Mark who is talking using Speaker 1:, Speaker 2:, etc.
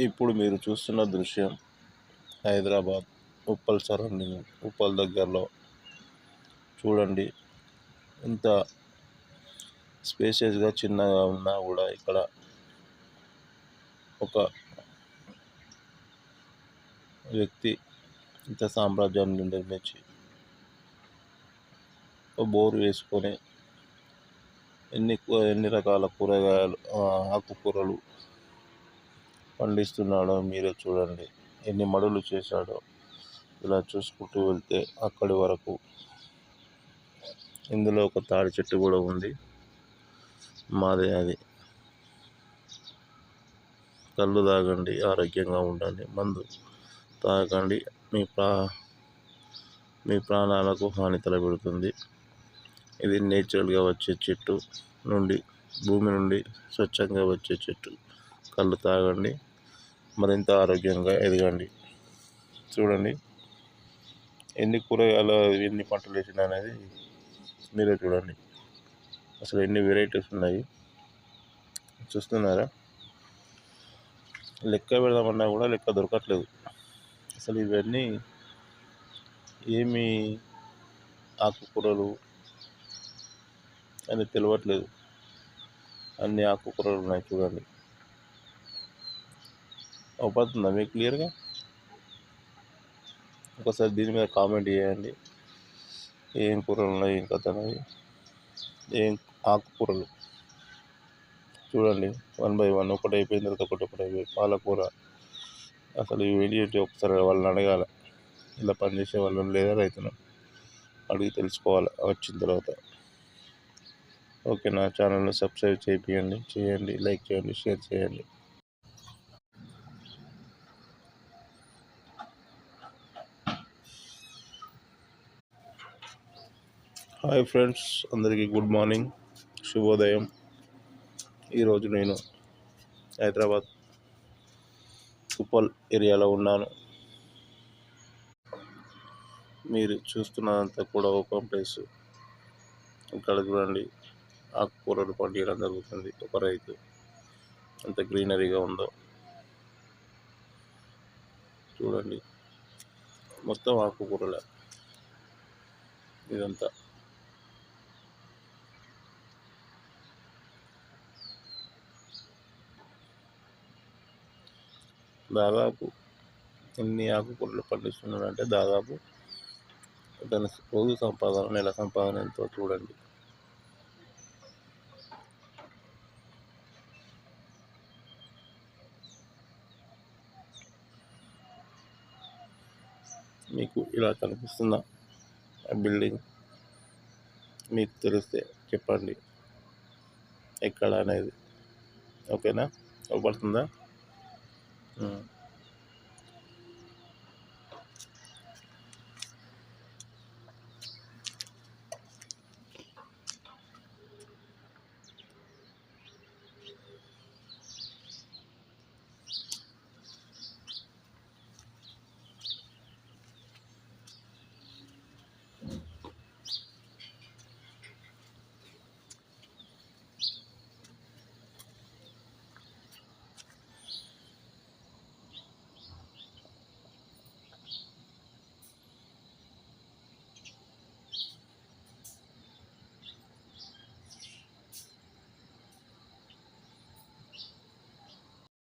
Speaker 1: ఇప్పుడు మీరు చూస్తున్న దృశ్యం హైదరాబాద్ ఉప్పల్ సరౌండింగ్, ఉప్పల్ దగ్గరలో. చూడండి, ఇంత స్పేషియస్గా చిన్నగా ఉన్నా కూడా ఇక్కడ ఒక వ్యక్తి ఇంత సామ్రాజ్యాన్ని నిర్మించి ఒక బోరు వేసుకొని ఎన్ని రకాల కూరగాయలు, ఆకుకూరలు పండిస్తున్నాడో మీరే చూడండి. ఎన్ని మడులు చేశాడో. ఇలా చూసుకుంటూ వెళ్తే అక్కడి వరకు. ఇందులో ఒక తాడి చెట్టు కూడా ఉంది, మాదే అది. కళ్ళు తాగండి, ఆరోగ్యంగా ఉండండి. మందు తాగండి, మీ ప్రాణాలకు హాని తలపెడుతుంది. ఇది నేచురల్గా వచ్చే చెట్టు నుండి, భూమి నుండి స్వచ్ఛంగా వచ్చే చెట్టు. కళ్ళు తాగండి, మరింత ఆరోగ్యంగా ఎదగండి. చూడండి, ఎన్ని కూరగాయలు, ఎన్ని పంటలు వేసిన అనేది మీరే చూడండి. అసలు ఎన్ని వెరైటీస్ ఉన్నాయి చూస్తున్నారా? లెక్క పెడదామన్నా కూడా లెక్క దొరకట్లేదు. అసలు ఇవన్నీ ఏమి ఆకుకూరలు అని తెలియట్లేదు. అన్ని ఆకుకూరలు ఉన్నాయి చూడండి. అవుతుందా మీకు క్లియర్గా? ఒకసారి దీని మీద కామెంట్ చేయండి. ఏం కూరలు ఉన్నాయి, ఏం కథ అనేది, ఏం ఆకుకూరలు చూడండి. 1 by 1 ఒకటి అయిపోయిన తర్వాత ఒకటి అయిపోయి. పాలకూర అసలు ఈ వీడియో ఒకసారి వాళ్ళని అడగాలి, ఇలా పనిచేసే వాళ్ళని లేదా రైతును అడిగి తెలుసుకోవాలి వచ్చిన తర్వాత. ఓకే, నా ఛానల్ని సబ్స్క్రైబ్ చేయండి, లైక్ చేయండి, షేర్ చేయండి. హాయ్ ఫ్రెండ్స్, అందరికీ గుడ్ మార్నింగ్, శుభోదయం. ఈరోజు నేను హైదరాబాద్ ఉప్పల్ ఏరియాలో ఉన్నాను. మీరు చూస్తున్నదంతా కూడా ఓపెన్ ప్లేస్. ఇక్కడ చూడండి, ఆకుకూరలు పండించడం జరుగుతుంది. ఒక రైతు ఎంత గ్రీనరీగా ఉందో చూడండి. మొత్తం ఆకుకూరలే ఇదంతా. దాదాపు ఎన్ని ఆకుకూరలు పండిస్తున్నాడంటే దాదాపు దాని రోజు సంపాదన, నెల సంపాదన ఎంతో చూడండి. మీకు ఇలా కనిపిస్తున్న బిల్డింగ్ మీకు తెలిస్తే చెప్పండి ఎక్కడ అనేది. ఓకేనా? అవపడుతుందా?